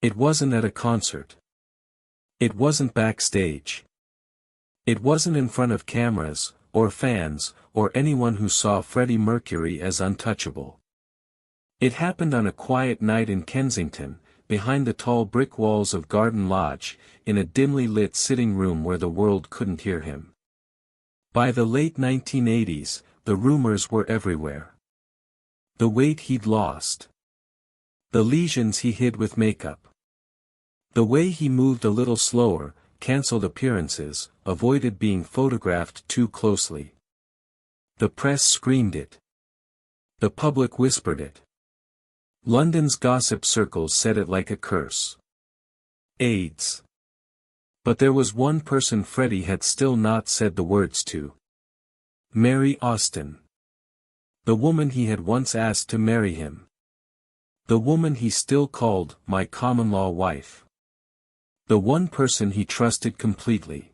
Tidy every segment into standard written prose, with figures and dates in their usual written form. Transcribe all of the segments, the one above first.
It wasn't at a concert. It wasn't backstage. It wasn't in front of cameras, or fans, or anyone who saw Freddie Mercury as untouchable. It happened on a quiet night in Kensington, behind the tall brick walls of Garden Lodge, in a dimly lit sitting room where the world couldn't hear him. By the late 1980s, the rumors were everywhere. The weight he'd lost. The lesions he hid with makeup. The way he moved a little slower, cancelled appearances, avoided being photographed too closely. The press screamed it. The public whispered it. London's gossip circles said it like a curse. AIDS. But there was one person Freddie had still not said the words to. Mary Austin. The woman he had once asked to marry him. The woman he still called my common-law wife. The one person he trusted completely.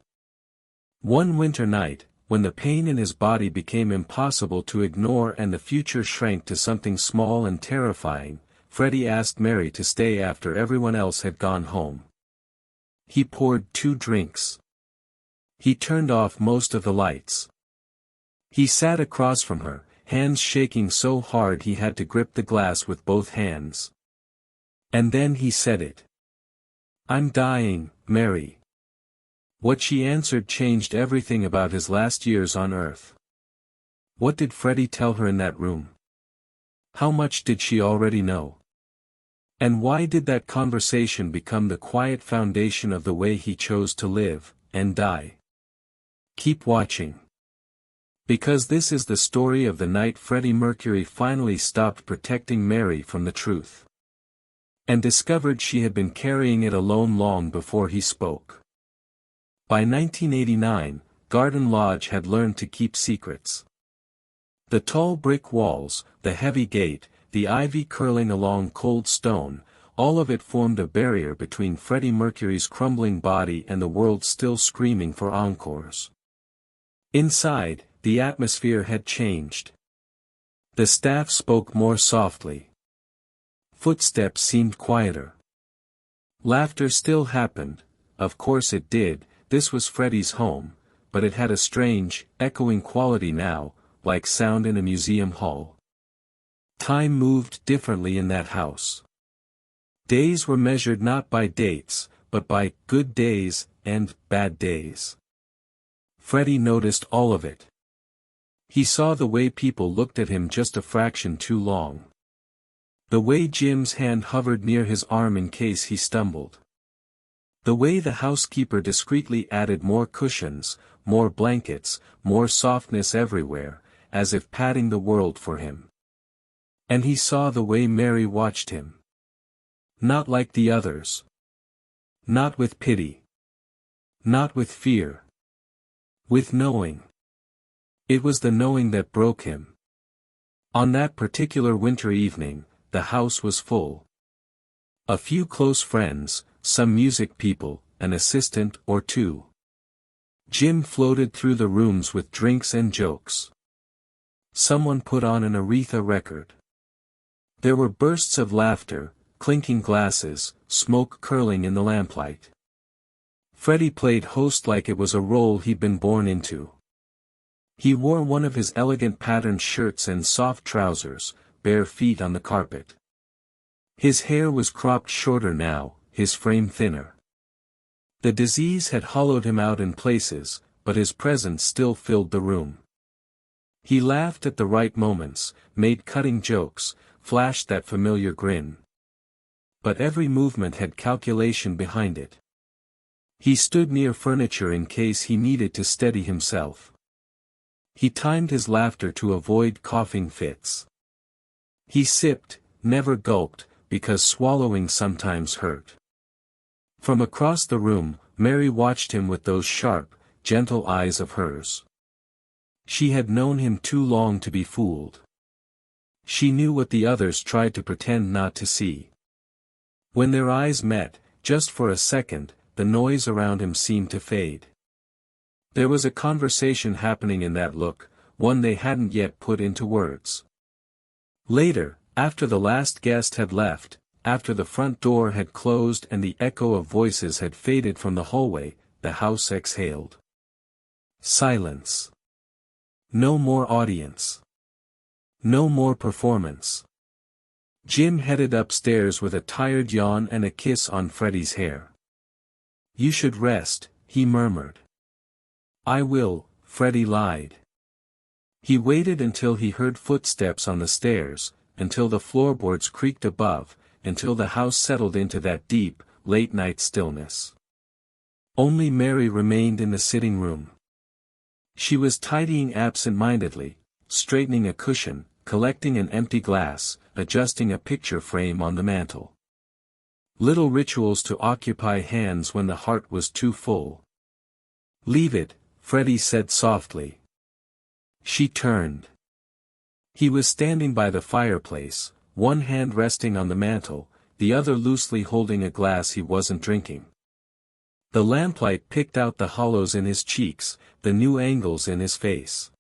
One winter night, when the pain in his body became impossible to ignore and the future shrank to something small and terrifying, Freddie asked Mary to stay after everyone else had gone home. He poured 2 drinks. He turned off most of the lights. He sat across from her, hands shaking so hard he had to grip the glass with both hands. And then he said it. "I'm dying, Mary." What she answered changed everything about his last years on Earth. What did Freddie tell her in that room? How much did she already know? And why did that conversation become the quiet foundation of the way he chose to live, and die? Keep watching. Because this is the story of the night Freddie Mercury finally stopped protecting Mary from the truth. And discovered she had been carrying it alone long before he spoke. By 1989, Garden Lodge had learned to keep secrets. The tall brick walls, the heavy gate, the ivy curling along cold stone, all of it formed a barrier between Freddie Mercury's crumbling body and the world still screaming for encores. Inside, the atmosphere had changed. The staff spoke more softly. Footsteps seemed quieter. Laughter still happened, of course it did, this was Freddie's home, but it had a strange, echoing quality now, like sound in a museum hall. Time moved differently in that house. Days were measured not by dates, but by good days and bad days. Freddie noticed all of it. He saw the way people looked at him just a fraction too long. The way Jim's hand hovered near his arm in case he stumbled. The way the housekeeper discreetly added more cushions, more blankets, more softness everywhere, as if patting the world for him. And he saw the way Mary watched him. Not like the others. Not with pity. Not with fear. With knowing. It was the knowing that broke him. On that particular winter evening, the house was full. A few close friends, some music people, an assistant or 2. Jim floated through the rooms with drinks and jokes. Someone put on an Aretha record. There were bursts of laughter, clinking glasses, smoke curling in the lamplight. Freddie played host like it was a role he'd been born into. He wore one of his elegant patterned shirts and soft trousers, bare feet on the carpet. His hair was cropped shorter now, his frame thinner. The disease had hollowed him out in places, but his presence still filled the room. He laughed at the right moments, made cutting jokes, flashed that familiar grin. But every movement had calculation behind it. He stood near furniture in case he needed to steady himself. He timed his laughter to avoid coughing fits. He sipped, never gulped, because swallowing sometimes hurt. From across the room, Mary watched him with those sharp, gentle eyes of hers. She had known him too long to be fooled. She knew what the others tried to pretend not to see. When their eyes met, just for a second, the noise around him seemed to fade. There was a conversation happening in that look, one they hadn't yet put into words. Later, after the last guest had left, after the front door had closed and the echo of voices had faded from the hallway, the house exhaled. Silence. No more audience. No more performance. Jim headed upstairs with a tired yawn and a kiss on Freddie's hair. "You should rest," he murmured. "I will," Freddie lied. He waited until he heard footsteps on the stairs, until the floorboards creaked above, until the house settled into that deep, late-night stillness. Only Mary remained in the sitting room. She was tidying absent-mindedly, straightening a cushion, collecting an empty glass, adjusting a picture frame on the mantel. Little rituals to occupy hands when the heart was too full. "Leave it," Freddie said softly. She turned. He was standing by the fireplace, one hand resting on the mantel, the other loosely holding a glass he wasn't drinking. The lamplight picked out the hollows in his cheeks, the new angles in his face.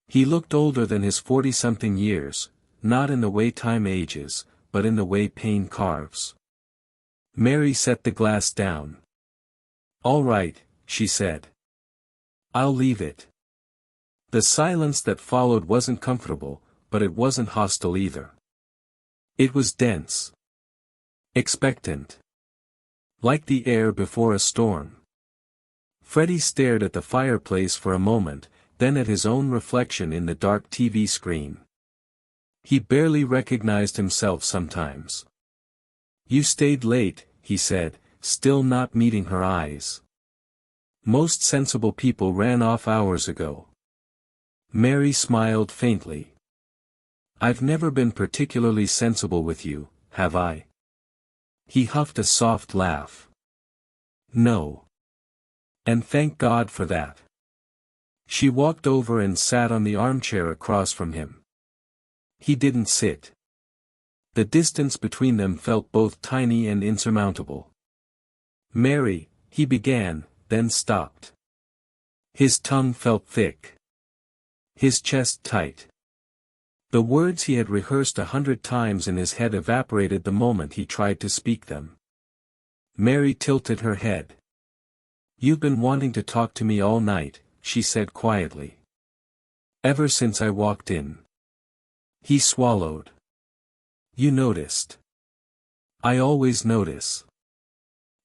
He looked older than his 40-something years, not in the way time ages, but in the way pain carves. Mary set the glass down. "All right," she said. "I'll leave it." The silence that followed wasn't comfortable, but it wasn't hostile either. It was dense. Expectant. Like the air before a storm. Freddie stared at the fireplace for a moment, then at his own reflection in the dark TV screen. He barely recognized himself sometimes. "You stayed late," he said, still not meeting her eyes. "Most sensible people ran off hours ago." Mary smiled faintly. "I've never been particularly sensible with you, have I?" He huffed a soft laugh. "No. And thank God for that." She walked over and sat on the armchair across from him. He didn't sit. The distance between them felt both tiny and insurmountable. "Mary," he began, then stopped. His tongue felt thick. His chest tight. The words he had rehearsed 100 times in his head evaporated the moment he tried to speak them. Mary tilted her head. "You've been wanting to talk to me all night," she said quietly. "Ever since I walked in." He swallowed. "You noticed." "I always notice."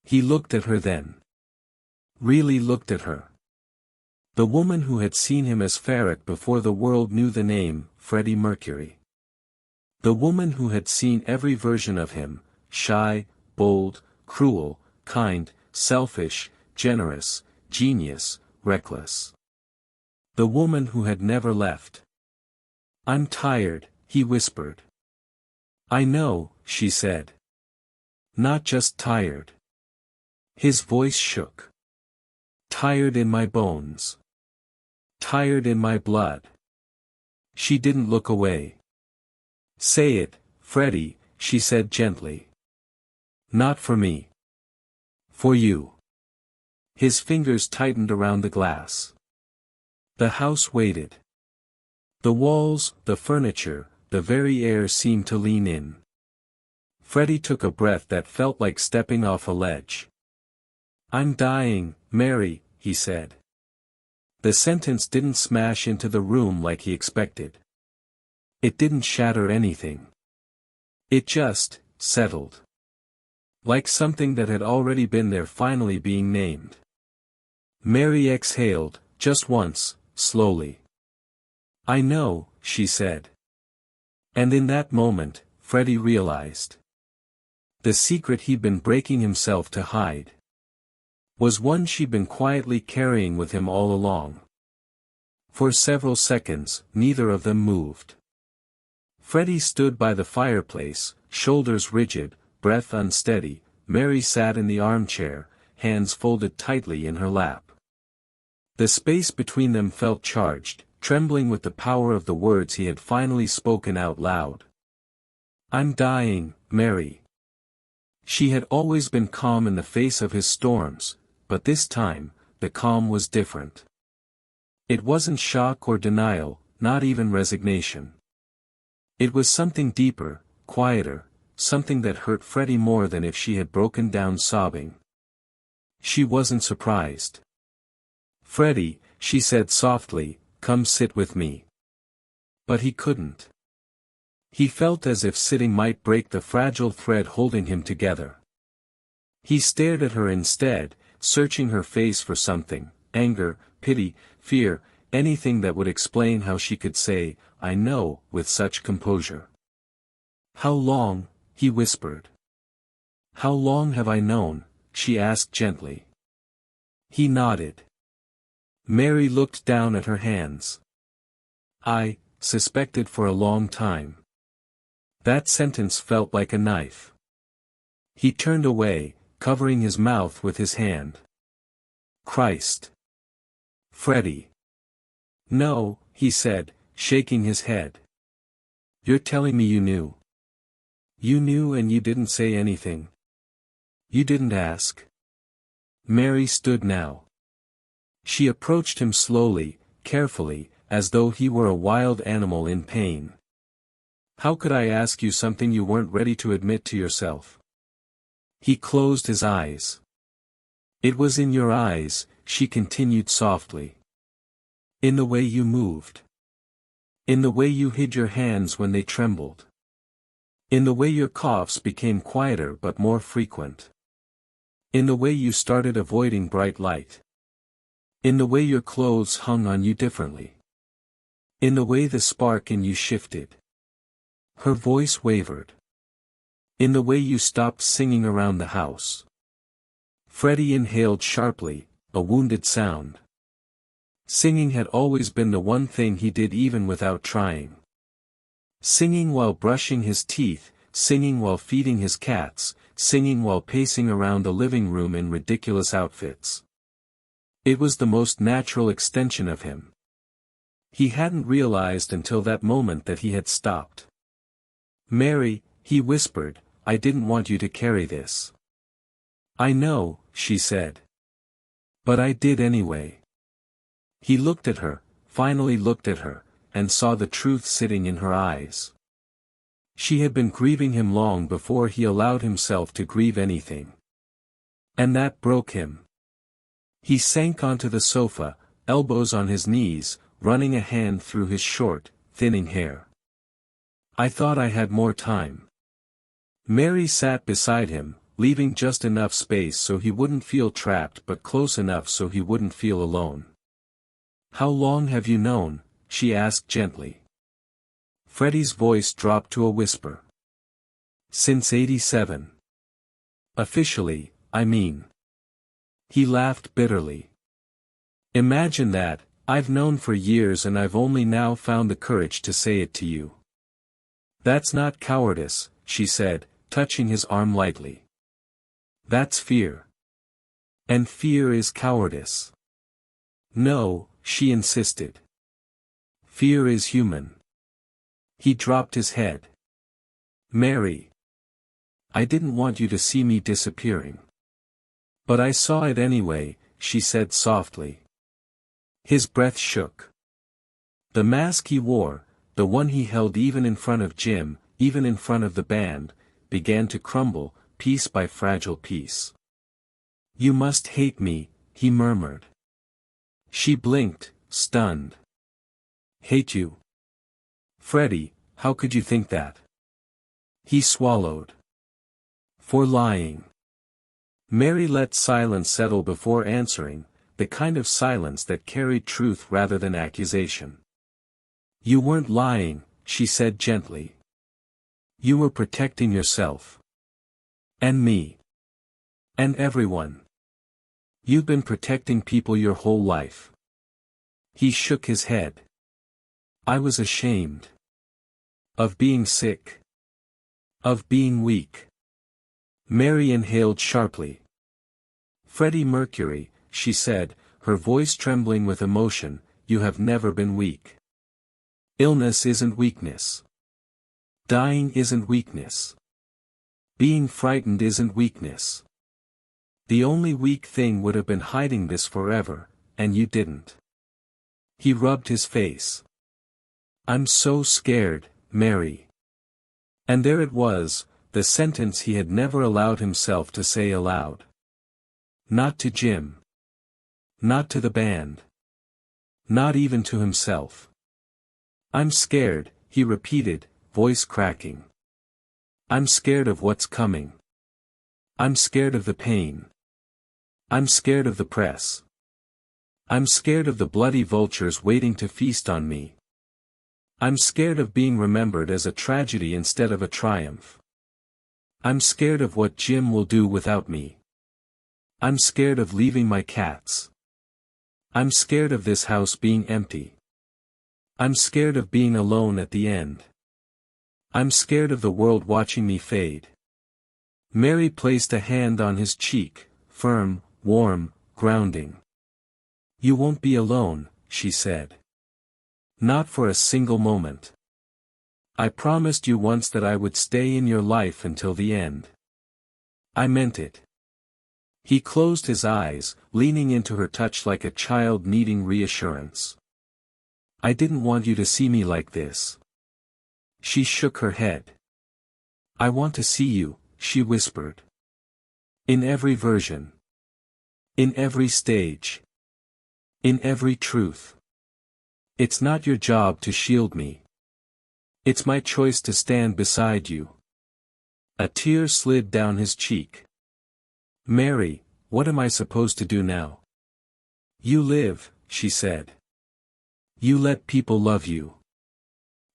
He looked at her then. Really looked at her. The woman who had seen him as Farrick before the world knew the name, Freddie Mercury. The woman who had seen every version of him, shy, bold, cruel, kind, selfish, generous, genius, reckless. The woman who had never left. "I'm tired," he whispered. "I know," she said. "Not just tired." His voice shook. "Tired in my bones. Tired in my blood." She didn't look away. "Say it, Freddie," she said gently. "Not for me. For you." His fingers tightened around the glass. The house waited. The walls, the furniture, the very air seemed to lean in. Freddie took a breath that felt like stepping off a ledge. "I'm dying, Mary," he said. The sentence didn't smash into the room like he expected. It didn't shatter anything. It just settled. Like something that had already been there finally being named. Mary exhaled, just once, slowly. "I know," she said. And in that moment, Freddie realized. The secret he'd been breaking himself to hide. Was one she'd been quietly carrying with him all along. For several seconds, neither of them moved. Freddie stood by the fireplace, shoulders rigid, breath unsteady. Mary sat in the armchair, hands folded tightly in her lap. The space between them felt charged, trembling with the power of the words he had finally spoken out loud. "I'm dying, Mary." She had always been calm in the face of his storms, but this time, the calm was different. It wasn't shock or denial, not even resignation. It was something deeper, quieter, something that hurt Freddie more than if she had broken down sobbing. She wasn't surprised. "Freddie," she said softly, "come sit with me." But he couldn't. He felt as if sitting might break the fragile thread holding him together. He stared at her instead, searching her face for something, anger, pity, fear, anything that would explain how she could say, "I know," with such composure. "How long?" he whispered. "How long have I known?" she asked gently. He nodded. Mary looked down at her hands. "I suspected for a long time." That sentence felt like a knife. He turned away, covering his mouth with his hand. "Christ. Freddie." "No," he said, shaking his head. "You're telling me you knew. You knew and you didn't say anything. You didn't ask." Mary stood now. She approached him slowly, carefully, as though he were a wild animal in pain. "How could I ask you something you weren't ready to admit to yourself?" He closed his eyes. "It was in your eyes," she continued softly. "In the way you moved. In the way you hid your hands when they trembled. In the way your coughs became quieter but more frequent. In the way you started avoiding bright light. In the way your clothes hung on you differently. In the way the spark in you shifted." Her voice wavered. "In the way you stopped singing around the house." Freddie inhaled sharply, a wounded sound. Singing had always been the one thing he did even without trying. Singing while brushing his teeth, singing while feeding his cats, singing while pacing around the living room in ridiculous outfits. It was the most natural extension of him. He hadn't realized until that moment that he had stopped. "Mary," he whispered, "I didn't want you to carry this." "I know," she said. "But I did anyway." He looked at her, finally looked at her, and saw the truth sitting in her eyes. She had been grieving him long before he allowed himself to grieve anything. And that broke him. He sank onto the sofa, elbows on his knees, running a hand through his short, thinning hair. "I thought I had more time." Mary sat beside him, leaving just enough space so he wouldn't feel trapped but close enough so he wouldn't feel alone. "How long have you known?" she asked gently. Freddie's voice dropped to a whisper. "Since '87. Officially, I mean." He laughed bitterly. "Imagine that, I've known for years and I've only now found the courage to say it to you." "That's not cowardice," she said, touching his arm lightly. "That's fear. And fear is cowardice." "No," she insisted. "Fear is human." He dropped his head. "Mary. I didn't want you to see me disappearing. But I saw it anyway," she said softly. His breath shook. The mask he wore, the one he held even in front of Jim, even in front of the band, began to crumble, piece by fragile piece. "You must hate me," he murmured. She blinked, stunned. "Hate you? Freddie, how could you think that?" He swallowed. "For lying." Mary let silence settle before answering, the kind of silence that carried truth rather than accusation. "You weren't lying," she said gently. "You were protecting yourself. And me. And everyone. You've been protecting people your whole life." He shook his head. "I was ashamed. Of being sick. Of being weak." Mary inhaled sharply. "Freddie Mercury," she said, her voice trembling with emotion, "you have never been weak. Illness isn't weakness. Dying isn't weakness. Being frightened isn't weakness. The only weak thing would have been hiding this forever, and you didn't." He rubbed his face. "I'm so scared, Mary." And there it was, the sentence he had never allowed himself to say aloud. Not to Jim. Not to the band. Not even to himself. I'm scared, he repeated, voice cracking. I'm scared of what's coming. I'm scared of the pain. I'm scared of the press. I'm scared of the bloody vultures waiting to feast on me. I'm scared of being remembered as a tragedy instead of a triumph. I'm scared of what Jim will do without me. I'm scared of leaving my cats. I'm scared of this house being empty. I'm scared of being alone at the end. I'm scared of the world watching me fade. Mary placed a hand on his cheek, firm, warm, grounding. You won't be alone, she said. Not for a single moment. I promised you once that I would stay in your life until the end. I meant it. He closed his eyes, leaning into her touch like a child needing reassurance. I didn't want you to see me like this. She shook her head. I want to see you, she whispered. In every version. In every stage. In every truth. It's not your job to shield me. It's my choice to stand beside you. A tear slid down his cheek. Mary, what am I supposed to do now? You live, she said. You let people love you.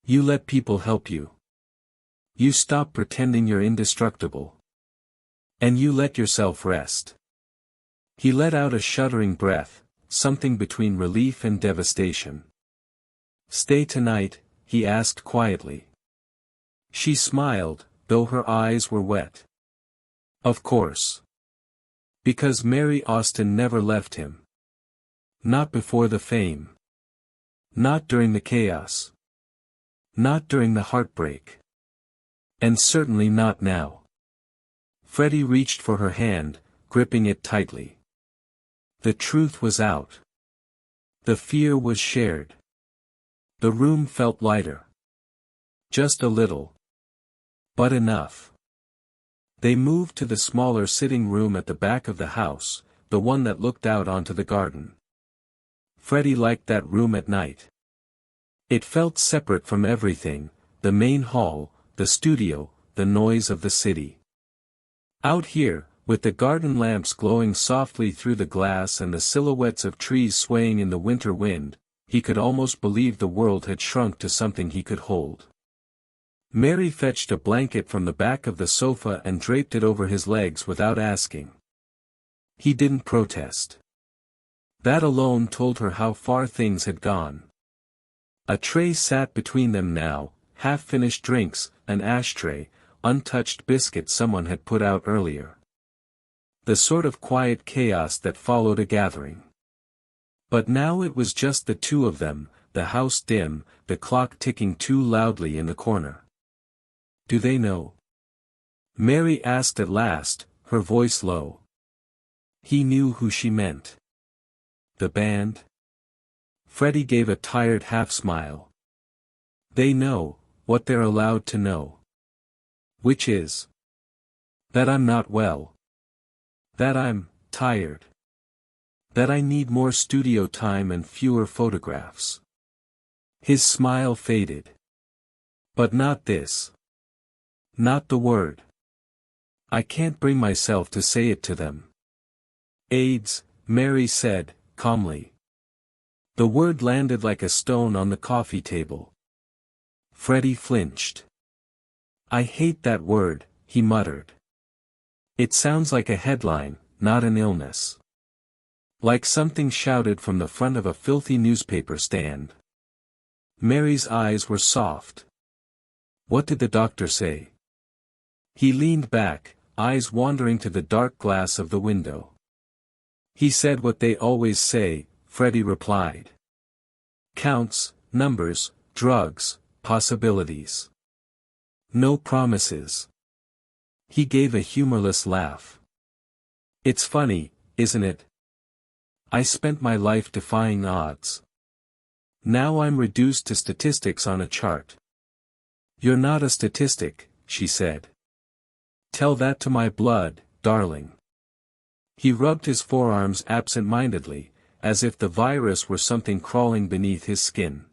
You let people help you. You stop pretending you're indestructible. And you let yourself rest. He let out a shuddering breath, something between relief and devastation. Stay tonight, he asked quietly. She smiled, though her eyes were wet. Of course. Because Mary Austin never left him. Not before the fame. Not during the chaos. Not during the heartbreak. And certainly not now. Freddie reached for her hand, gripping it tightly. The truth was out. The fear was shared. The room felt lighter. Just a little. But enough. They moved to the smaller sitting room at the back of the house, the one that looked out onto the garden. Freddie liked that room at night. It felt separate from everything, the main hall, the studio, the noise of the city. Out here, with the garden lamps glowing softly through the glass and the silhouettes of trees swaying in the winter wind, he could almost believe the world had shrunk to something he could hold. Mary fetched a blanket from the back of the sofa and draped it over his legs without asking. He didn't protest. That alone told her how far things had gone. A tray sat between them now, half-finished drinks, an ashtray, untouched biscuit someone had put out earlier. The sort of quiet chaos that followed a gathering. But now it was just the two of them, the house dim, the clock ticking too loudly in the corner. Do they know? Mary asked at last, her voice low. He knew who she meant. The band? Freddie gave a tired half-smile. They know, what they're allowed to know. Which is? That I'm not well. That I'm tired. That I need more studio time and fewer photographs. His smile faded. But not this. Not the word. I can't bring myself to say it to them. AIDS, Mary said, calmly. The word landed like a stone on the coffee table. Freddie flinched. I hate that word, he muttered. It sounds like a headline, not an illness. Like something shouted from the front of a filthy newspaper stand. Mary's eyes were soft. What did the doctor say? He leaned back, eyes wandering to the dark glass of the window. He said what they always say, Freddie replied. Counts, numbers, drugs, possibilities. No promises. He gave a humorless laugh. It's funny, isn't it? I spent my life defying odds. Now I'm reduced to statistics on a chart. You're not a statistic, she said. Tell that to my blood, darling. He rubbed his forearms absent-mindedly, as if the virus were something crawling beneath his skin.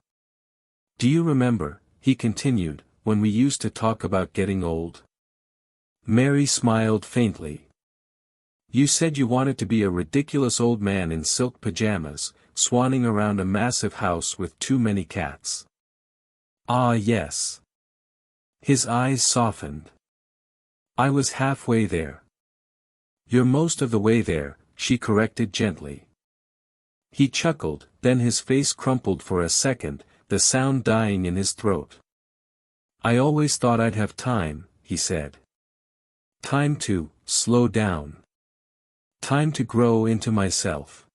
Do you remember, he continued, when we used to talk about getting old? Mary smiled faintly. You said you wanted to be a ridiculous old man in silk pajamas, swanning around a massive house with too many cats. Ah yes. His eyes softened. I was halfway there. You're most of the way there, she corrected gently. He chuckled, then his face crumpled for a second, the sound dying in his throat. I always thought I'd have time, he said. Time to slow down. Time to grow into myself.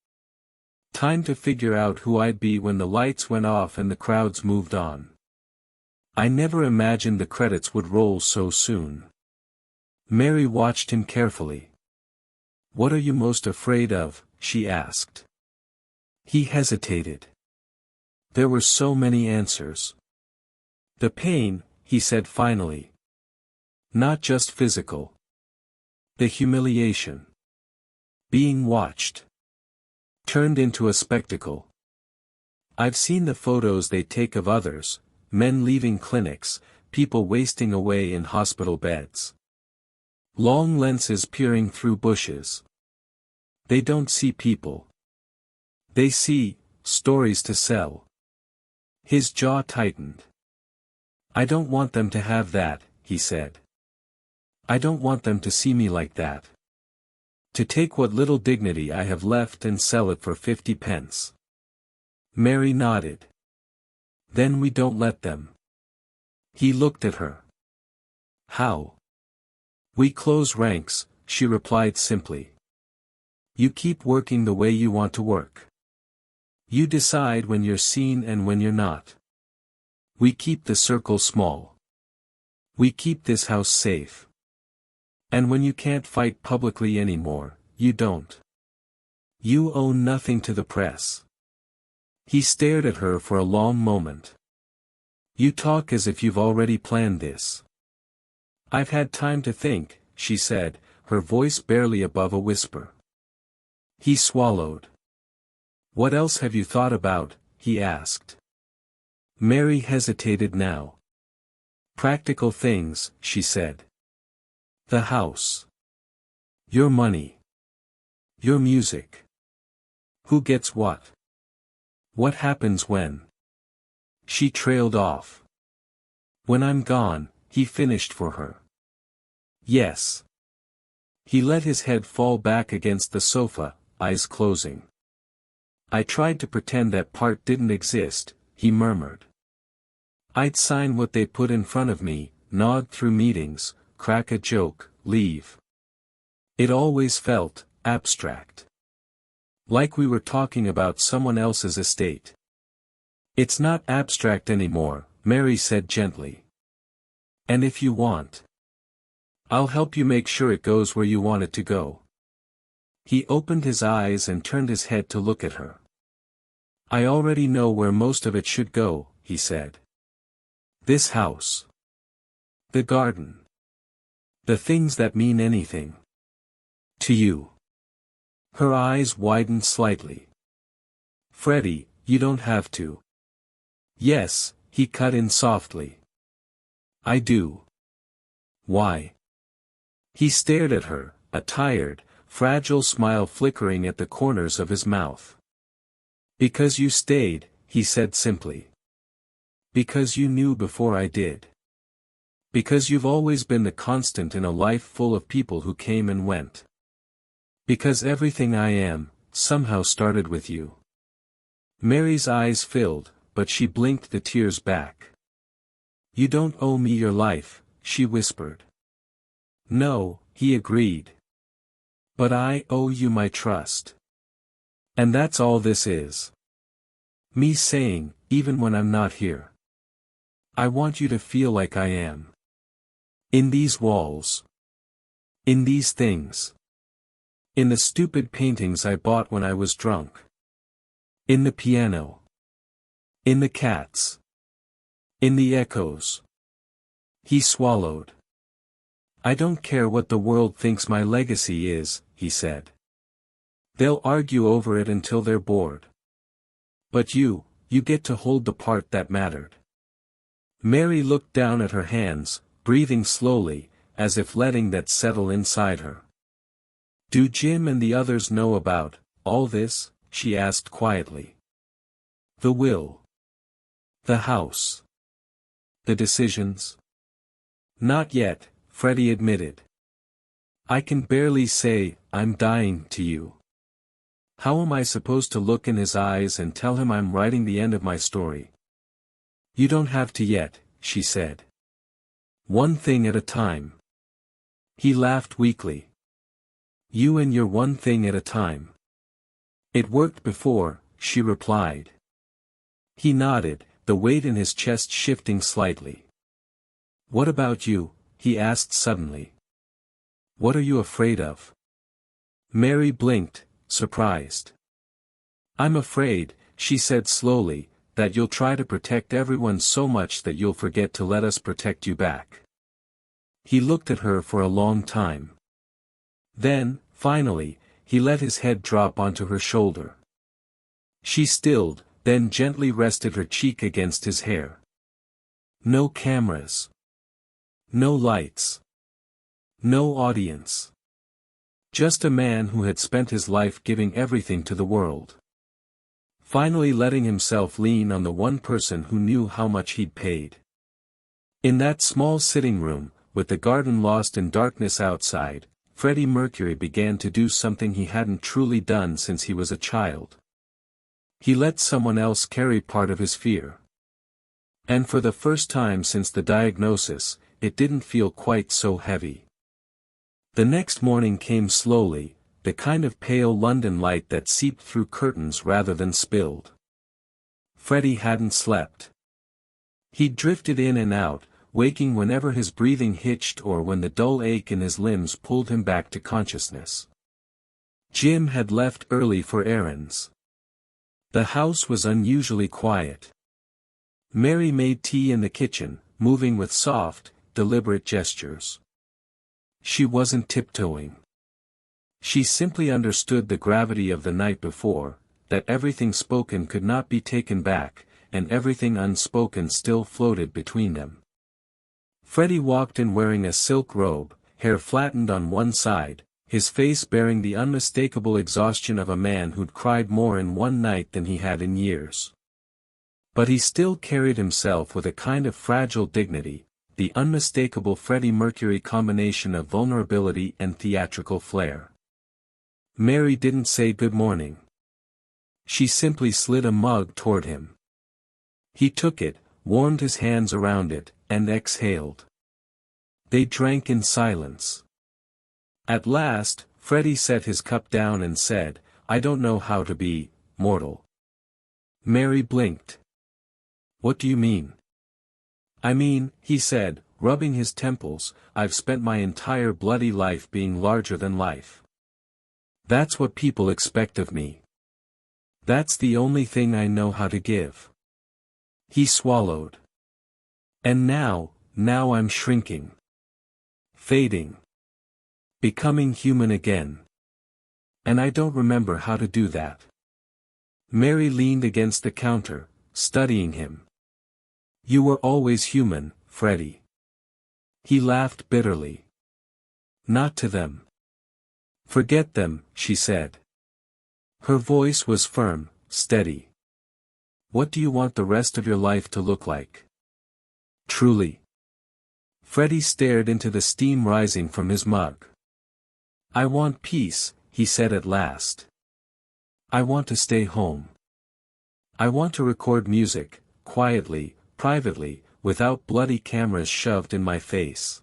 Time to figure out who I'd be when the lights went off and the crowds moved on. I never imagined the credits would roll so soon. Mary watched him carefully. What are you most afraid of? She asked. He hesitated. There were so many answers. The pain, he said finally. Not just physical. The humiliation. Being watched. Turned into a spectacle. I've seen the photos they take of others, men leaving clinics, people wasting away in hospital beds. Long lenses peering through bushes. They don't see people. They see stories to sell. His jaw tightened. I don't want them to have that, he said. I don't want them to see me like that. To take what little dignity I have left and sell it for 50 pence. Mary nodded. Then we don't let them. He looked at her. How? We close ranks, she replied simply. You keep working the way you want to work. You decide when you're seen and when you're not. We keep the circle small. We keep this house safe. And when you can't fight publicly anymore, you don't. You owe nothing to the press. He stared at her for a long moment. You talk as if you've already planned this. I've had time to think, she said, her voice barely above a whisper. He swallowed. What else have you thought about? He asked. Mary hesitated now. Practical things, she said. The house. Your money. Your music. Who gets what? What happens when? She trailed off. When I'm gone, he finished for her. Yes. He let his head fall back against the sofa, eyes closing. I tried to pretend that part didn't exist, he murmured. I'd sign what they put in front of me, nod through meetings, crack a joke, leave. It always felt abstract. Like we were talking about someone else's estate. It's not abstract anymore, Mary said gently. And if you want, I'll help you make sure it goes where you want it to go. He opened his eyes and turned his head to look at her. I already know where most of it should go, he said. This house. The garden. The things that mean anything. To you. Her eyes widened slightly. Freddie, you don't have to. Yes, he cut in softly. I do. Why? He stared at her, a tired, fragile smile flickering at the corners of his mouth. Because you stayed, he said simply. Because you knew before I did. Because you've always been the constant in a life full of people who came and went. Because everything I am, somehow started with you. Mary's eyes filled, but she blinked the tears back. You don't owe me your life, she whispered. No, he agreed. But I owe you my trust. And that's all this is. Me saying, even when I'm not here. I want you to feel like I am. In these walls. In these things. In the stupid paintings I bought when I was drunk. In the piano. In the cats. In the echoes. He swallowed. I don't care what the world thinks my legacy is, he said. They'll argue over it until they're bored. But you get to hold the part that mattered. Mary looked down at her hands, breathing slowly, as if letting that settle inside her. Do Jim and the others know about all this? She asked quietly. The will. The house. The decisions? Not yet, Freddie admitted. I can barely say, I'm dying to you. How am I supposed to look in his eyes and tell him I'm writing the end of my story? You don't have to yet, she said. One thing at a time. He laughed weakly. You and your one thing at a time. It worked before, she replied. He nodded, the weight in his chest shifting slightly. What about you? He asked suddenly. What are you afraid of? Mary blinked, surprised. I'm afraid, she said slowly, that you'll try to protect everyone so much that you'll forget to let us protect you back. He looked at her for a long time. Then, finally, he let his head drop onto her shoulder. She stilled, then gently rested her cheek against his hair. No cameras. No lights. No audience. Just a man who had spent his life giving everything to the world. Finally letting himself lean on the one person who knew how much he'd paid. In that small sitting room, with the garden lost in darkness outside, Freddie Mercury began to do something he hadn't truly done since he was a child. He let someone else carry part of his fear. And for the first time since the diagnosis, it didn't feel quite so heavy. The next morning came slowly, the kind of pale London light that seeped through curtains rather than spilled. Freddie hadn't slept. He drifted in and out, waking whenever his breathing hitched or when the dull ache in his limbs pulled him back to consciousness. Jim had left early for errands. The house was unusually quiet. Mary made tea in the kitchen, moving with soft, deliberate gestures. She wasn't tiptoeing. She simply understood the gravity of the night before, that everything spoken could not be taken back, and everything unspoken still floated between them. Freddie walked in wearing a silk robe, hair flattened on one side, his face bearing the unmistakable exhaustion of a man who'd cried more in one night than he had in years. But he still carried himself with a kind of fragile dignity, the unmistakable Freddie Mercury combination of vulnerability and theatrical flair. Mary didn't say good morning. She simply slid a mug toward him. He took it, warmed his hands around it, and exhaled. They drank in silence. At last, Freddie set his cup down and said, I don't know how to be mortal. Mary blinked. What do you mean? I mean, he said, rubbing his temples, I've spent my entire bloody life being larger than life. That's what people expect of me. That's the only thing I know how to give. He swallowed. And now I'm shrinking. Fading. Becoming human again. And I don't remember how to do that. Mary leaned against the counter, studying him. You were always human, Freddie. He laughed bitterly. Not to them. Forget them, she said. Her voice was firm, steady. What do you want the rest of your life to look like? Truly. Freddie stared into the steam rising from his mug. I want peace, he said at last. I want to stay home. I want to record music, quietly, privately, without bloody cameras shoved in my face.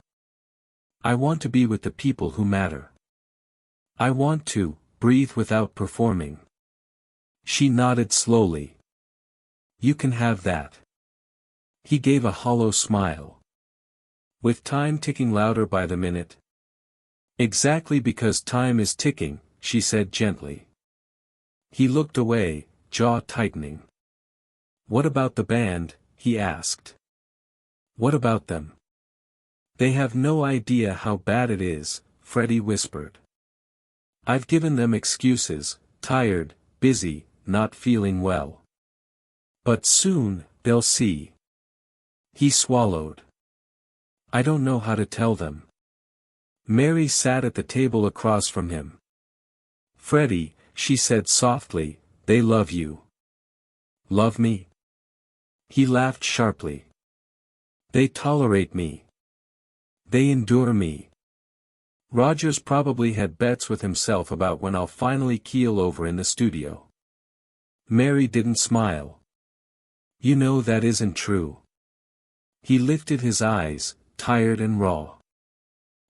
I want to be with the people who matter. I want to breathe without performing. She nodded slowly. You can have that. He gave a hollow smile. With time ticking louder by the minute. Exactly because time is ticking, she said gently. He looked away, jaw tightening. What about the band? He asked. What about them? They have no idea how bad it is, Freddie whispered. I've given them excuses, tired, busy, not feeling well. But soon, they'll see. He swallowed. I don't know how to tell them. Mary sat at the table across from him. Freddie, she said softly, they love you. Love me? He laughed sharply. They tolerate me. They endure me. Rogers probably had bets with himself about when I'll finally keel over in the studio. Mary didn't smile. You know that isn't true. He lifted his eyes, tired and raw.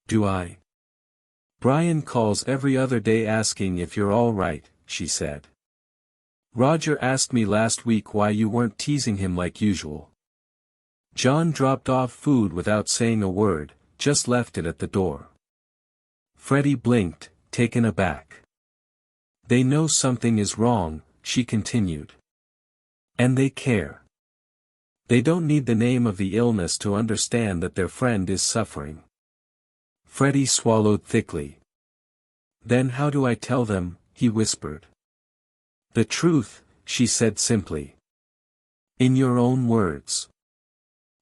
Do I? Brian calls every other day asking if you're all right, she said. Roger asked me last week why you weren't teasing him like usual. John dropped off food without saying a word, just left it at the door. Freddie blinked, taken aback. They know something is wrong, she continued. And they care. They don't need the name of the illness to understand that their friend is suffering. Freddie swallowed thickly. Then how do I tell them, he whispered. The truth, she said simply. In your own words.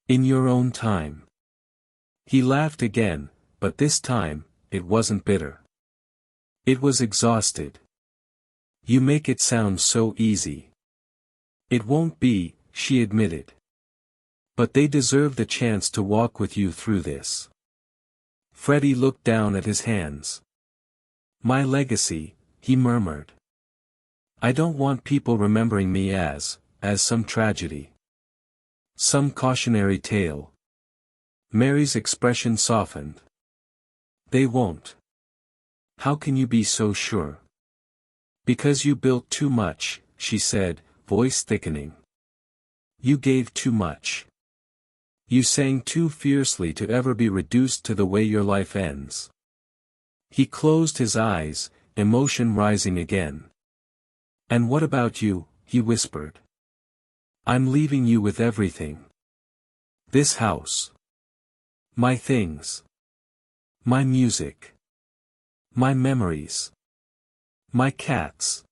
In your own time. He laughed again, but this time, it wasn't bitter. It was exhausted. You make it sound so easy. It won't be, she admitted. But they deserve the chance to walk with you through this. Freddie looked down at his hands. My legacy, he murmured. I don't want people remembering me as some tragedy. Some cautionary tale. Mary's expression softened. They won't. How can you be so sure? Because you built too much, she said, voice thickening. You gave too much. You sang too fiercely to ever be reduced to the way your life ends. He closed his eyes, emotion rising again. And what about you, he whispered. I'm leaving you with everything. This house. My things. My music. My memories. My cats.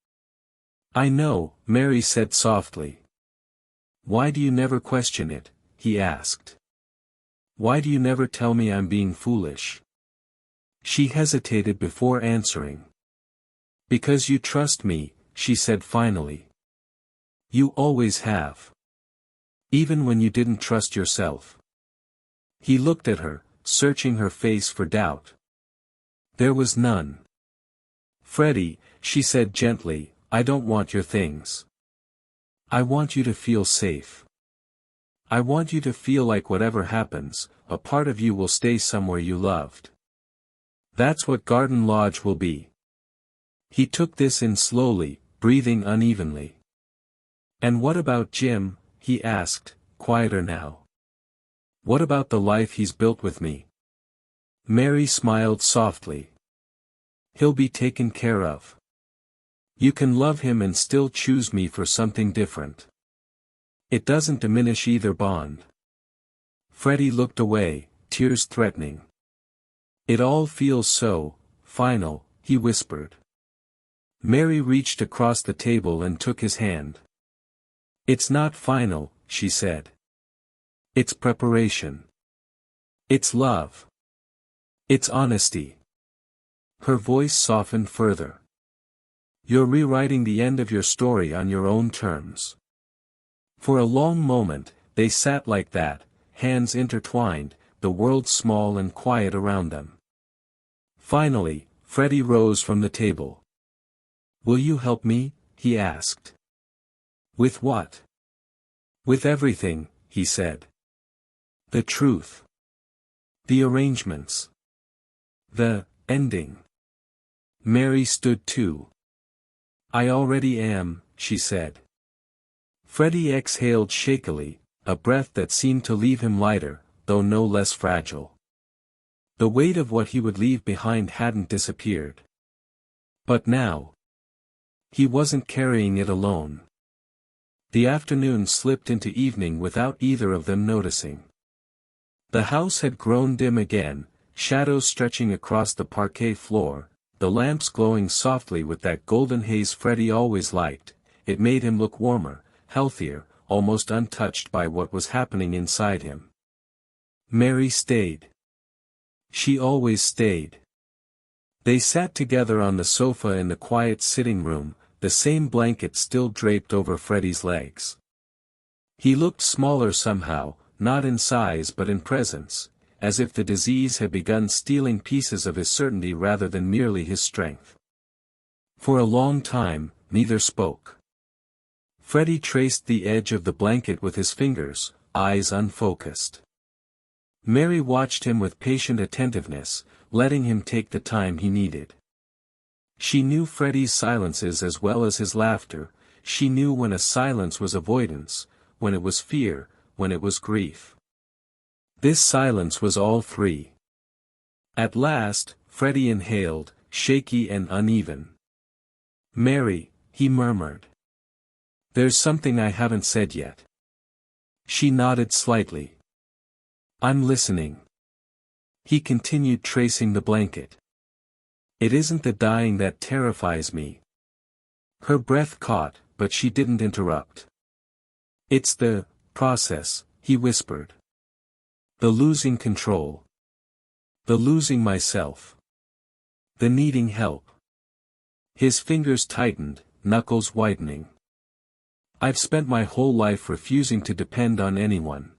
I know, Mary said softly. Why do you never question it? He asked. Why do you never tell me I'm being foolish? She hesitated before answering. Because you trust me, she said finally. You always have. Even when you didn't trust yourself. He looked at her, searching her face for doubt. There was none. Freddie, she said gently, I don't want your things. I want you to feel safe. I want you to feel like whatever happens, a part of you will stay somewhere you loved. That's what Garden Lodge will be. He took this in slowly, breathing unevenly. And what about Jim? He asked, quieter now. What about the life he's built with me? Mary smiled softly. He'll be taken care of. You can love him and still choose me for something different. It doesn't diminish either bond. Freddie looked away, tears threatening. It all feels so final, he whispered. Mary reached across the table and took his hand. It's not final, she said. It's preparation. It's love. It's honesty. Her voice softened further. You're rewriting the end of your story on your own terms. For a long moment, they sat like that, hands intertwined, the world small and quiet around them. Finally, Freddie rose from the table. Will you help me? He asked. With what? With everything, he said. The truth. The arrangements. The ending. Mary stood too. I already am, she said. Freddie exhaled shakily, a breath that seemed to leave him lighter, though no less fragile. The weight of what he would leave behind hadn't disappeared. But now, he wasn't carrying it alone. The afternoon slipped into evening without either of them noticing. The house had grown dim again, shadows stretching across the parquet floor, the lamps glowing softly with that golden haze Freddie always liked. It made him look warmer, healthier, almost untouched by what was happening inside him. Mary stayed. She always stayed. They sat together on the sofa in the quiet sitting room, the same blanket still draped over Freddie's legs. He looked smaller somehow, not in size but in presence, as if the disease had begun stealing pieces of his certainty rather than merely his strength. For a long time, neither spoke. Freddie traced the edge of the blanket with his fingers, eyes unfocused. Mary watched him with patient attentiveness, letting him take the time he needed. She knew Freddie's silences as well as his laughter. She knew when a silence was avoidance, when it was fear, when it was grief. This silence was all three. At last, Freddie inhaled, shaky and uneven. "Mary," he murmured. "There's something I haven't said yet." She nodded slightly. "I'm listening." He continued tracing the blanket. "It isn't the dying that terrifies me." Her breath caught, but she didn't interrupt. "It's the process," he whispered. "The losing control. The losing myself. The needing help." His fingers tightened, knuckles whitening. "I've spent my whole life refusing to depend on anyone.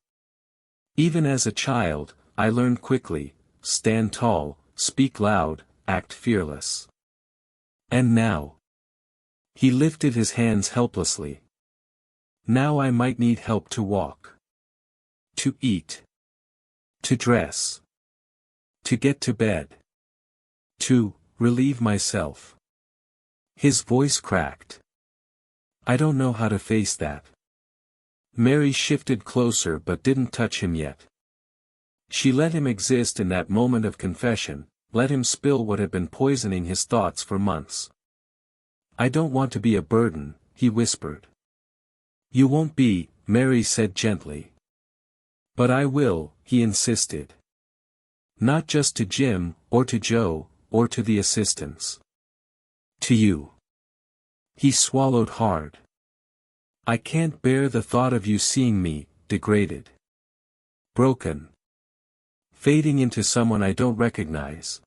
Even as a child, I learned quickly, stand tall, speak loud, act fearless. And now." He lifted his hands helplessly. "Now I might need help to walk. To eat. To dress. To get to bed. To relieve myself." His voice cracked. "I don't know how to face that." Mary shifted closer but didn't touch him yet. She let him exist in that moment of confession, let him spill what had been poisoning his thoughts for months. "I don't want to be a burden," he whispered. "You won't be," Mary said gently. "But I will," he insisted. "Not just to Jim, or to Joe, or to the assistants. To you." He swallowed hard. "I can't bear the thought of you seeing me, degraded. Broken. Fading into someone I don't recognize."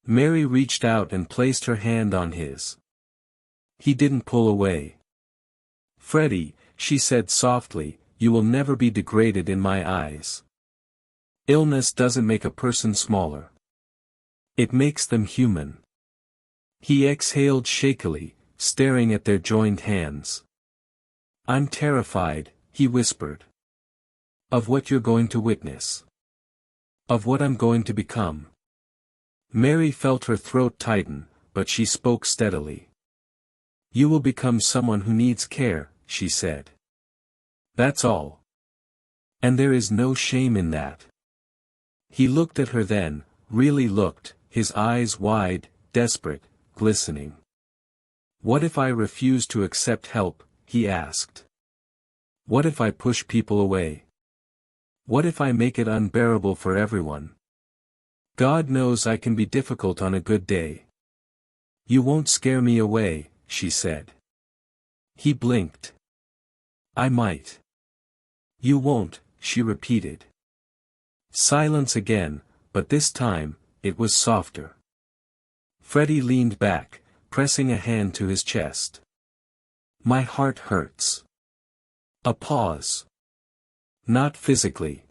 Mary reached out and placed her hand on his. He didn't pull away. "Freddie," she said softly, "you will never be degraded in my eyes. Illness doesn't make a person smaller. It makes them human." He exhaled shakily, staring at their joined hands. "I'm terrified," he whispered. "Of what you're going to witness. Of what I'm going to become." Mary felt her throat tighten, but she spoke steadily. "You will become someone who needs care," she said. "That's all. And there is no shame in that." He looked at her then, really looked, his eyes wide, desperate, glistening. "What if I refuse to accept help?" he asked. "What if I push people away? What if I make it unbearable for everyone? God knows I can be difficult on a good day." "You won't scare me away," she said. He blinked. "I might." "You won't," she repeated. Silence again, but this time, it was softer. Freddie leaned back, pressing a hand to his chest. "My heart hurts." A pause. "Not physically.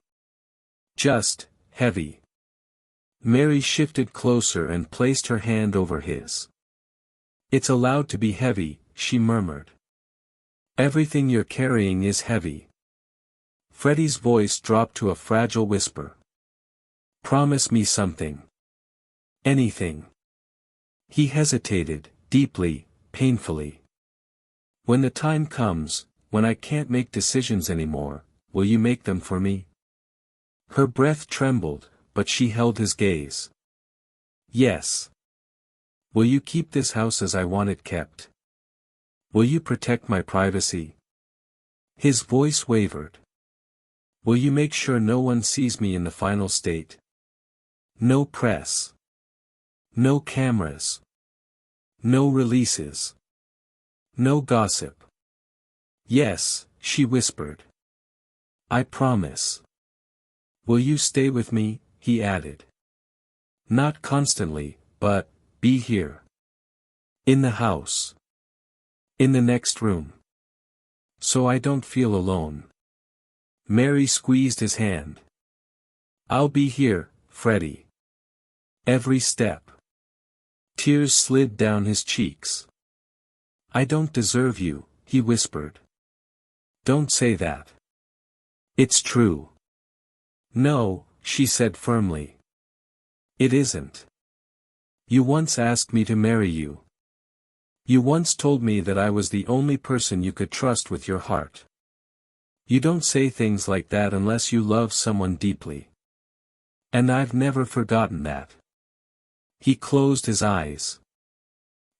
Just, heavy." Mary shifted closer and placed her hand over his. "It's allowed to be heavy," she murmured. "Everything you're carrying is heavy." Freddie's voice dropped to a fragile whisper. "Promise me something. Anything." He hesitated, deeply, painfully. "When the time comes, when I can't make decisions anymore, will you make them for me?" Her breath trembled, but she held his gaze. "Yes." "Will you keep this house as I want it kept? Will you protect my privacy?" His voice wavered. Will you make sure no one sees me in the final state? No press. No cameras. No releases. No gossip. Yes, she whispered. I promise. Will you stay with me? He added. Not constantly, but, be here. In the house. In the next room. So I don't feel alone. Mary squeezed his hand. I'll be here, Freddie. Every step. Tears slid down his cheeks. I don't deserve you, he whispered. Don't say that. It's true. No, she said firmly. It isn't. You once asked me to marry you. You once told me that I was the only person you could trust with your heart. You don't say things like that unless you love someone deeply. And I've never forgotten that. He closed his eyes.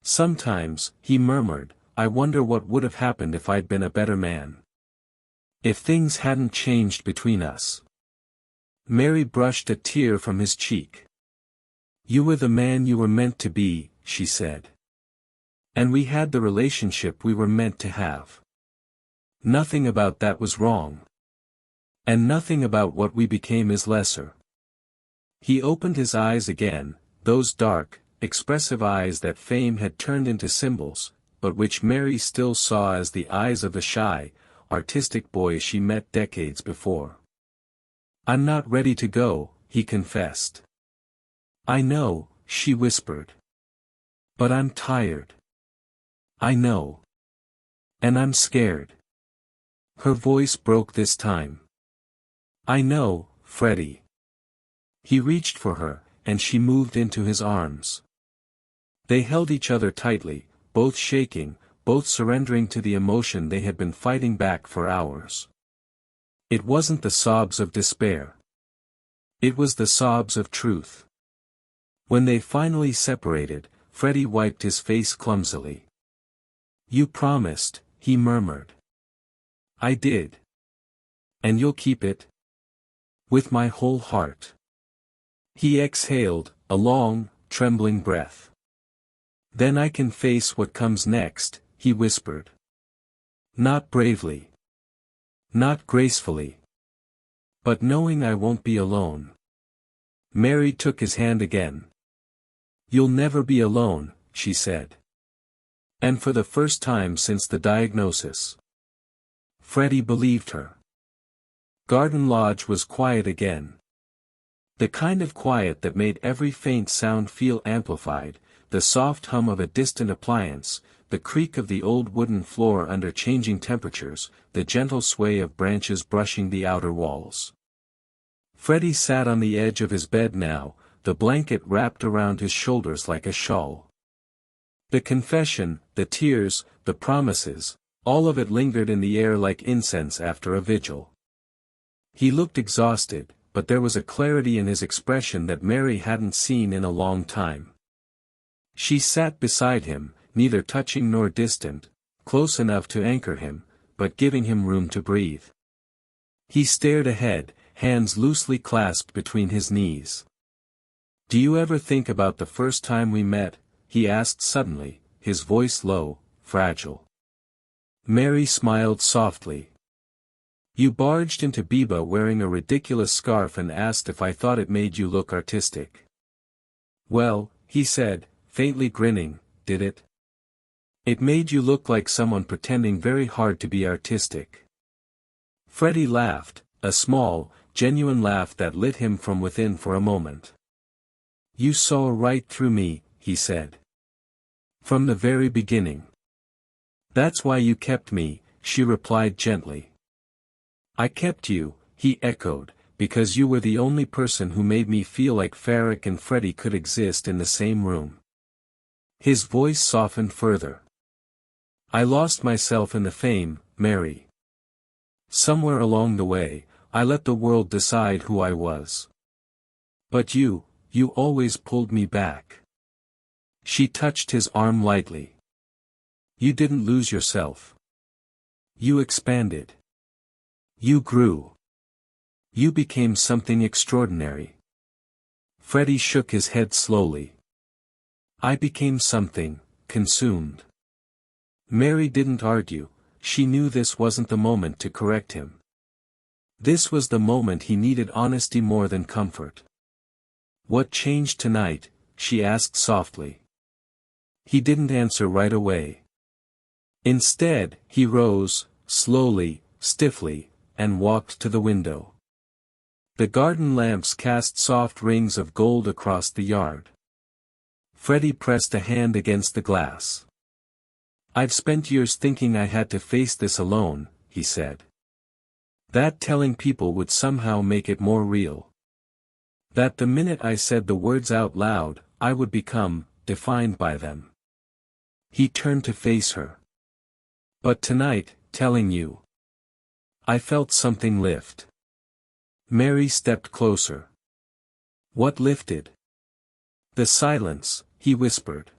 Sometimes, he murmured, I wonder what would have happened if I'd been a better man. If things hadn't changed between us. Mary brushed a tear from his cheek. You were the man you were meant to be, she said. And we had the relationship we were meant to have. Nothing about that was wrong. And nothing about what we became is lesser. He opened his eyes again, those dark, expressive eyes that fame had turned into symbols, but which Mary still saw as the eyes of a shy, artistic boy she met decades before. I'm not ready to go, he confessed. I know, she whispered. But I'm tired. I know. And I'm scared. Her voice broke this time. I know, Freddie. He reached for her, and she moved into his arms. They held each other tightly, both shaking, both surrendering to the emotion they had been fighting back for hours. It wasn't the sobs of despair. It was the sobs of truth. When they finally separated, Freddie wiped his face clumsily. You promised, he murmured. I did. And you'll keep it? With my whole heart. He exhaled, a long, trembling breath. Then I can face what comes next, he whispered. Not bravely. Not gracefully. But knowing I won't be alone. Mary took his hand again. You'll never be alone, she said. And for the first time since the diagnosis. Freddie believed her. Garden Lodge was quiet again. The kind of quiet that made every faint sound feel amplified, the soft hum of a distant appliance, the creak of the old wooden floor under changing temperatures, the gentle sway of branches brushing the outer walls. Freddie sat on the edge of his bed now, the blanket wrapped around his shoulders like a shawl. The confession, the tears, the promises, all of it lingered in the air like incense after a vigil. He looked exhausted, but there was a clarity in his expression that Mary hadn't seen in a long time. She sat beside him, neither touching nor distant, close enough to anchor him, but giving him room to breathe. He stared ahead, hands loosely clasped between his knees. Do you ever think about the first time we met? He asked suddenly, his voice low, fragile. Mary smiled softly. You barged into Biba wearing a ridiculous scarf and asked if I thought it made you look artistic. Well, he said, faintly grinning, did it? It made you look like someone pretending very hard to be artistic. Freddie laughed, a small, genuine laugh that lit him from within for a moment. You saw right through me, he said. From the very beginning. That's why you kept me, she replied gently. I kept you, he echoed, because you were the only person who made me feel like Farrick and Freddie could exist in the same room. His voice softened further. I lost myself in the fame, Mary. Somewhere along the way, I let the world decide who I was. But you always pulled me back. She touched his arm lightly. You didn't lose yourself. You expanded. You grew. You became something extraordinary. Freddie shook his head slowly. I became something, consumed. Mary didn't argue, she knew this wasn't the moment to correct him. This was the moment he needed honesty more than comfort. What changed tonight? She asked softly. He didn't answer right away. Instead, he rose, slowly, stiffly, and walked to the window. The garden lamps cast soft rings of gold across the yard. Freddie pressed a hand against the glass. I've spent years thinking I had to face this alone, he said. That telling people would somehow make it more real. That the minute I said the words out loud, I would become defined by them. He turned to face her. But tonight, telling you. I felt something lift. Mary stepped closer. What lifted? The silence, he whispered.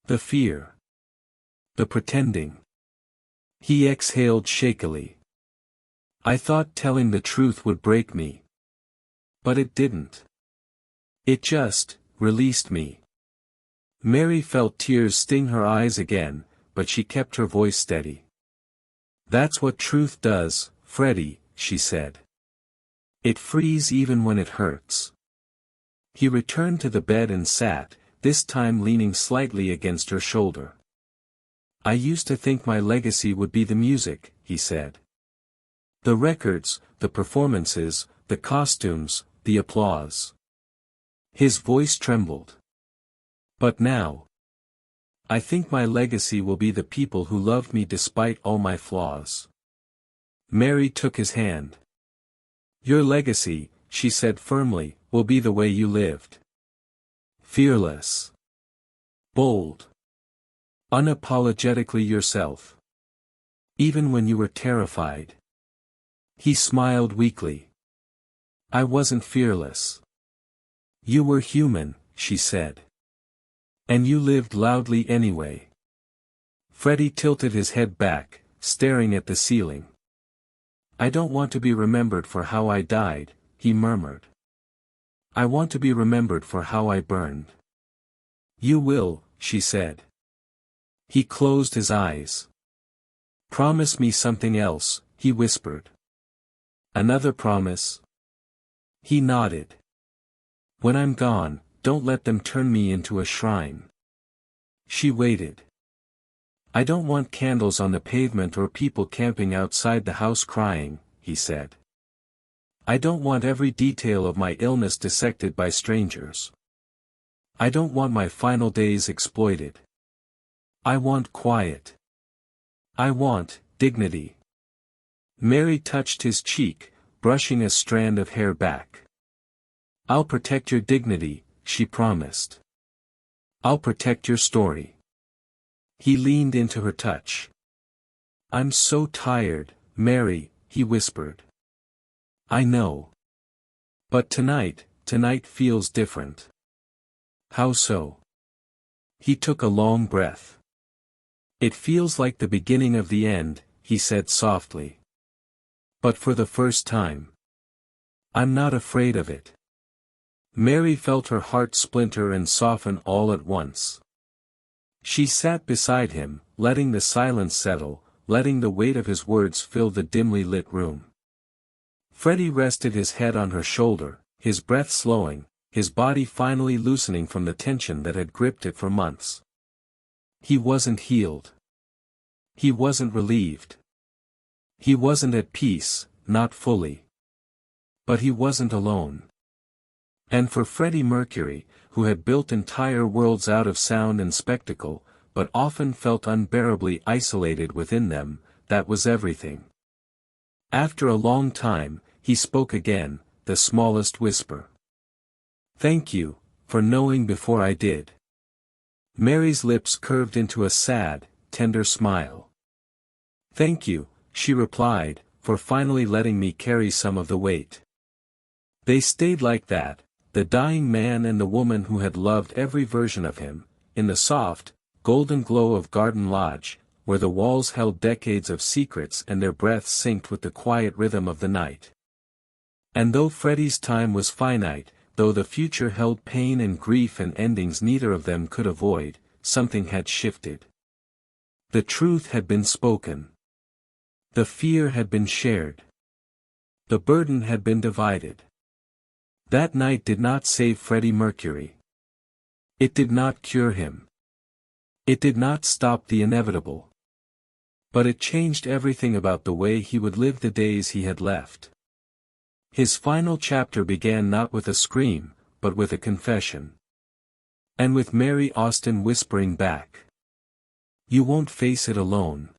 The fear. The pretending. He exhaled shakily. I thought telling the truth would break me. But it didn't. It just released me. Mary felt tears sting her eyes again, but she kept her voice steady. That's what truth does, Freddie, she said. It frees even when it hurts. He returned to the bed and sat, this time leaning slightly against her shoulder. I used to think my legacy would be the music, he said. The records, the performances, the costumes, the applause. His voice trembled. But now, I think my legacy will be the people who loved me despite all my flaws. Mary took his hand. Your legacy, she said firmly, will be the way you lived. Fearless. Bold. Unapologetically yourself. Even when you were terrified. He smiled weakly. I wasn't fearless. You were human, she said. And you lived loudly anyway. Freddie tilted his head back, staring at the ceiling. I don't want to be remembered for how I died, he murmured. I want to be remembered for how I burned. You will, she said. He closed his eyes. Promise me something else, he whispered. Another promise? He nodded. When I'm gone, don't let them turn me into a shrine. She waited. I don't want candles on the pavement or people camping outside the house crying, he said. I don't want every detail of my illness dissected by strangers. I don't want my final days exploited. I want quiet. I want dignity. Mary touched his cheek, brushing a strand of hair back. I'll protect your dignity, she promised. I'll protect your story. He leaned into her touch. I'm so tired, Mary, he whispered. I know. But tonight feels different. How so? He took a long breath. It feels like the beginning of the end, he said softly. But for the first time. I'm not afraid of it. Mary felt her heart splinter and soften all at once. She sat beside him, letting the silence settle, letting the weight of his words fill the dimly lit room. Freddie rested his head on her shoulder, his breath slowing, his body finally loosening from the tension that had gripped it for months. He wasn't healed. He wasn't relieved. He wasn't at peace, not fully. But he wasn't alone. And for Freddie Mercury, who had built entire worlds out of sound and spectacle, but often felt unbearably isolated within them, that was everything. After a long time, he spoke again, the smallest whisper. Thank you, for knowing before I did. Mary's lips curved into a sad, tender smile. Thank you, she replied, for finally letting me carry some of the weight. They stayed like that, the dying man and the woman who had loved every version of him, in the soft, golden glow of Garden Lodge, where the walls held decades of secrets and their breaths synced with the quiet rhythm of the night. And though Freddie's time was finite, though the future held pain and grief and endings neither of them could avoid, something had shifted. The truth had been spoken. The fear had been shared. The burden had been divided. That night did not save Freddie Mercury. It did not cure him. It did not stop the inevitable. But it changed everything about the way he would live the days he had left. His final chapter began not with a scream, but with a confession. And with Mary Austin whispering back, "You won't face it alone."